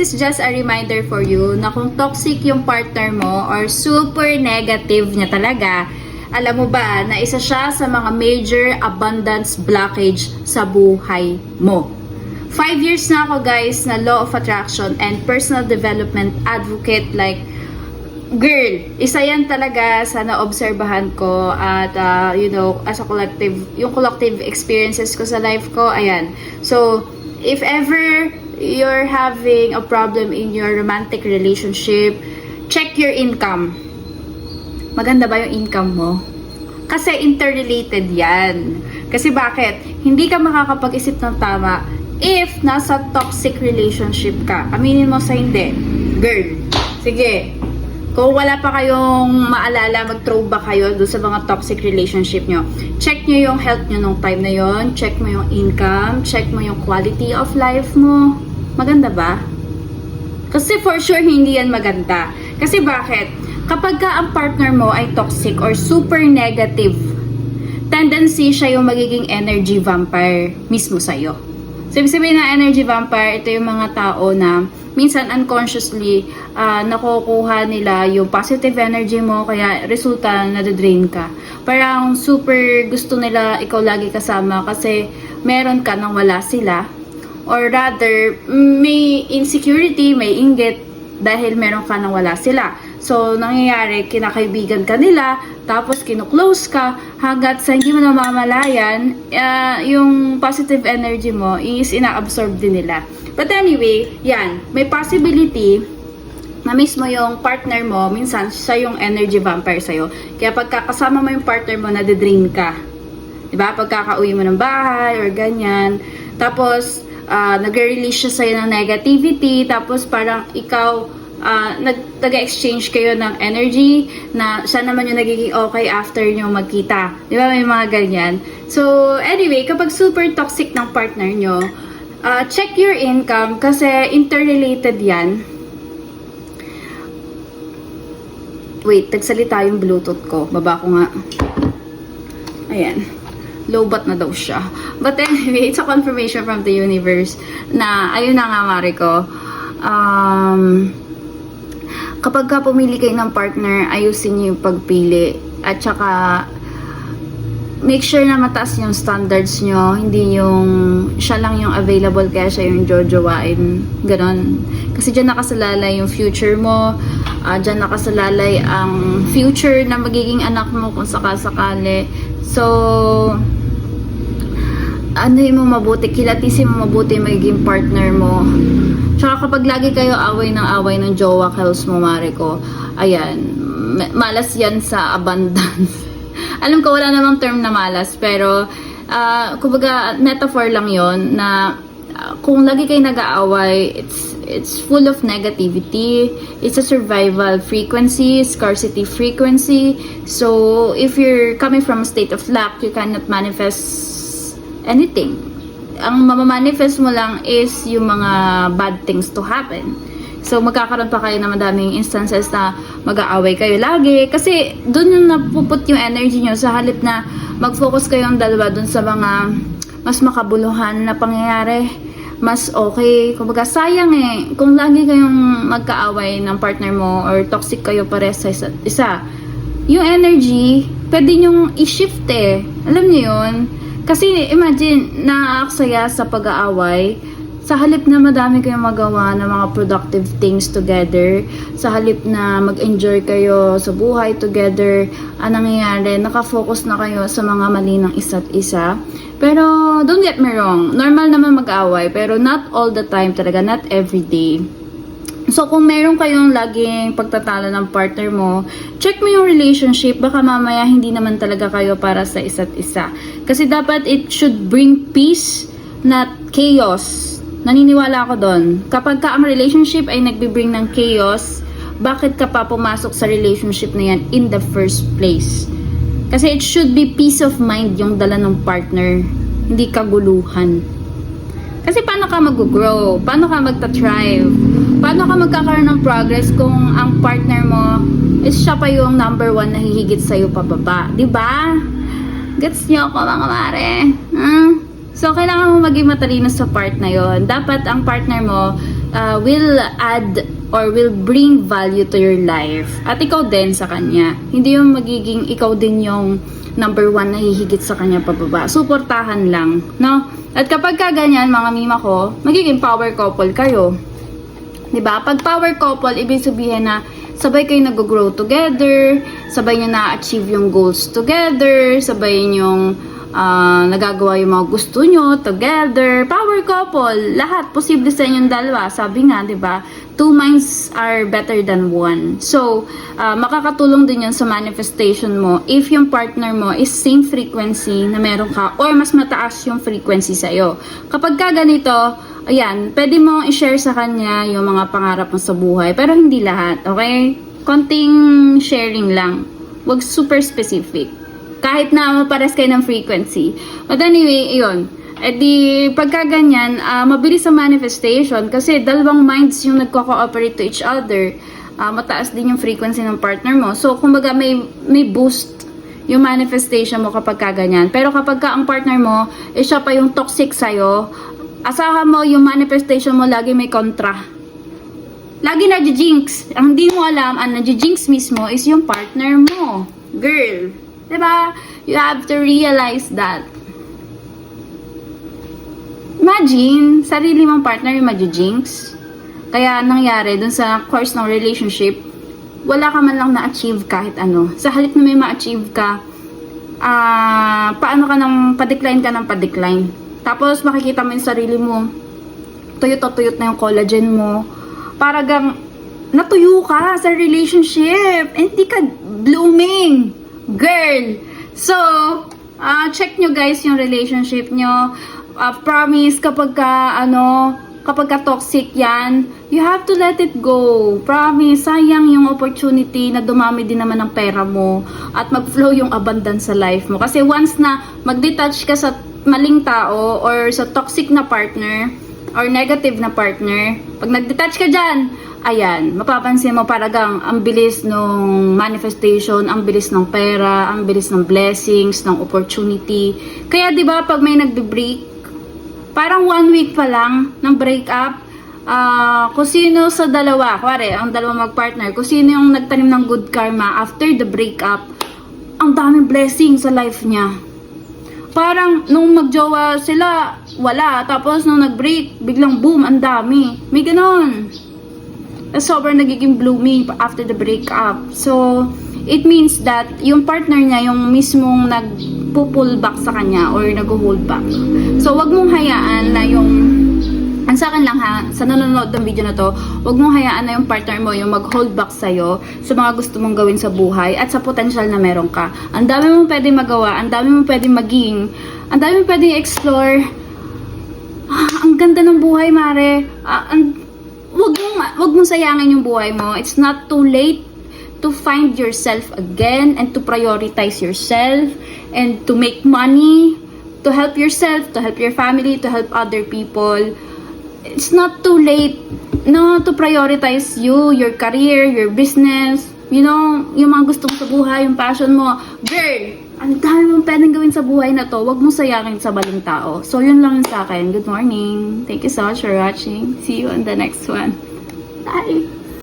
is just a reminder for you na kung toxic yung partner mo or super negative niya talaga, alam mo ba na isa siya sa mga major abundance blockage sa buhay mo. 5 years na ako guys na law of attraction and personal development advocate. Like, girl, isa yan talaga sa naobserbahan ko at as a collective, yung collective experiences ko sa life ko, ayan. So, if ever you're having a problem in your romantic relationship, check your income. Maganda ba yung income mo? Kasi interrelated yan. Kasi bakit? Hindi ka makakapag-isip ng tama if nasa toxic relationship ka. Aminin mo sa hindi. Girl, sige. Kung wala pa kayong maalala, mag-throwback kayo doon sa mga toxic relationship nyo. Check nyo yung health nyo nung time na yon. Check mo yung income. Check mo yung quality of life mo. Maganda ba? Kasi for sure, hindi yan maganda. Kasi bakit? Kapag ka ang partner mo ay toxic or super negative, tendency siya yung magiging energy vampire mismo sa'yo. So, ibig sabihin na energy vampire, ito yung mga tao na minsan unconsciously nakukuha nila yung positive energy mo, kaya resulta nadadrain ka. Parang super gusto nila ikaw lagi kasama kasi meron ka nang wala sila. Or rather, may insecurity, may inggit dahil meron ka nang wala sila. So, nangyayari, kinakaibigan ka nila, tapos kinuklose ka, hanggat sa hindi mo namamalayan, yung positive energy mo is ina-absorb din nila. But anyway, yan, may possibility na mismo yung partner mo, minsan siya yung energy vampire sa'yo. Kaya pagkakasama mo yung partner mo, nade-drain ka. Diba? Pagkakauwi mo ng bahay or ganyan. Tapos, nag-release siya sa'yo ng negativity, tapos parang ikaw, nag-exchange kayo ng energy na siya naman yung nagiging okay after nyo magkita. Di ba? May mga ganyan. So, anyway, kapag super toxic ng partner nyo, check your income kasi interrelated yan. Wait, nagsalita yung Bluetooth ko. Baba ko nga. Ayan. Lowbat na daw siya. But anyway, it's a confirmation from the universe na, ayun na nga, Mariko. Kapag ka pumili kayo ng partner, ayusin niyo yung pagpili. At saka, make sure na mataas yung standards nyo. Hindi yung siya lang yung available kaya siya yung jojowain. Ganon. Kasi dyan nakasalalay yung future mo. Dyan nakasalalay ang future na magiging anak mo kung sakasakali. So, ano yung mabuti? Kilatisin mo mabuti yung magiging partner mo. Tsaka kapag lagi kayo away ng jowa kills mo, Mariko, ayan, malas yan sa abundance. Alam ko wala namang term na malas, pero kumbaga metaphor lang yon na kung lagi kayo nag-aaway, it's full of negativity. It's a survival frequency, scarcity frequency. So if you're coming from a state of lack, you cannot manifest anything. Ang mamamanifest mo lang is yung mga bad things to happen. So, magkakaroon pa kayo ng madaming instances na mag-aaway kayo lagi. Kasi, dun yung napuput yung energy nyo sa halip na mag-focus kayong dalawa dun sa mga mas makabuluhan na pangyayari. Mas okay. Kumbaga, sayang eh. Kung lagi kayong magkaaway ng partner mo or toxic kayo pares sa isa't isa, yung energy, pwede nyong i-shift eh. Alam niyo yun? Kasi imagine, naaaksaya sa pag-aaway, sa halip na madami kayong magawa ng mga productive things together, sa halip na mag-enjoy kayo sa buhay together, anong nangyayari, nakafocus na kayo sa mga mali ng isa't isa. Pero, don't get me wrong, normal naman mag-aaway, pero not all the time talaga, not every day. So, kung meron kayong laging pagtatalo ng partner mo, check mo yung relationship. Baka mamaya hindi naman talaga kayo para sa isa't isa. Kasi dapat it should bring peace, not chaos. Naniniwala ako doon. Kapag ka ang relationship ay nagbibring ng chaos, bakit ka pa pumasok sa relationship na yan in the first place? Kasi it should be peace of mind yung dala ng partner, hindi kaguluhan. Kasi paano ka mag-grow? Paano ka magta-thrive? Paano ka magkakaroon ng progress kung ang partner mo is siya pa yung number 1 na hihigit sa'yo pababa? Diba? Gets niyo ako mga mare? So, kailangan mo maging matalino sa part na yon. Dapat ang partner mo will add or will bring value to your life. At ikaw din sa kanya. Hindi yung magiging ikaw din yung number one na hihigit sa kanya pababa. Suportahan lang, no? At kapag ka ganyan, mga mima ko, magiging power couple kayo. 'Di ba? Pag power couple, ibig sabihin na sabay kayo nag-grow together, sabay nyo na-achieve yung goals together, sabay nyo nagagawa yung mga gusto nyo together. Power couple, lahat posible sa inyong dalawa. Sabi nga, 'di ba? Two minds are better than one. So, makakatulong din yun sa manifestation mo if yung partner mo is same frequency na meron ka or mas mataas yung frequency sa'yo. Kapag ka ganito, ayan, pwede mo i-share sa kanya yung mga pangarap mo sa buhay, pero hindi lahat, okay? Konting sharing lang. Wag super specific. Kahit na mapares kayo ng frequency. But anyway, yun. Eh di, pagka ganyan, mabilis ang manifestation kasi dalawang minds yung nagko-cooperate to each other. Mataas din yung frequency ng partner mo. So, kumbaga may boost yung manifestation mo kapag ganyan. Pero kapag ka ang partner mo, siya pa yung toxic sa'yo, asahan mo yung manifestation mo lagi may kontra. Lagi na-jinx. Ang hindi mo alam, ang na-jinx mismo is yung partner mo. Girl. Diba? You have to realize that. Imagine, sarili mong partner yung ma-jinx. Kaya nangyari dun sa course ng relationship, wala ka man lang na-achieve kahit ano. Sa halip na may ma-achieve ka, paano ka nang pa-decline ka ng pa-decline. Tapos makikita mo yung sarili mo, tuyot na yung collagen mo. Paragang natuyo ka sa relationship. Hindi ka blooming. Girl. So, check nyo guys yung relationship nyo. Promise kapag ka toxic yan, you have to let it go. Promise, sayang yung opportunity na dumami din naman ng pera mo at mag-flow yung abundance sa life mo. Kasi once na mag-detach ka sa maling tao or sa toxic na partner or negative na partner, pag nag-detach ka dyan, ayan, mapapansin mo paragang ang bilis ng manifestation, ang bilis ng pera, ang bilis ng blessings, ng opportunity. Kaya 'di ba pag may nagbe-break, parang 1 week pa lang ng breakup, kung sino sa dalawa, kuwari, ang dalawa mag-partner, kung sino yung nagtanim ng good karma after the breakup, ang daming blessing sa life niya. Parang nung magjowa sila, wala. Tapos nung nag-break, biglang boom, ang dami. May ganon. Sobrang nagiging blooming after the breakup. So, it means that yung partner niya, yung mismong nag-pull back sa kanya or nag-hold back. So, wag mong hayaan na yung, ang sa akin lang ha, sa nanonood ng video na to, wag mong hayaan na yung partner mo yung mag-hold back sa'yo sa mga gusto mong gawin sa buhay at sa potential na meron ka. Ang dami mong pwedeng magawa, ang dami mong pwedeng maging, ang dami mong pwedeng explore. Ang ganda ng buhay, Mare. Wag mong sayangin yung buhay mo. It's not too late to find yourself again and to prioritize yourself and to make money, to help yourself, to help your family, to help other people. It's not too late to prioritize you, your career, your business, yung mga gusto mo sa buhay, yung passion mo. Girl, ang dami mong pwedeng gawin sa buhay na to. Huwag mong sayangin sa maling tao. So, yun lang sa akin. Good morning. Thank you so much for watching. See you on the next one. Bye!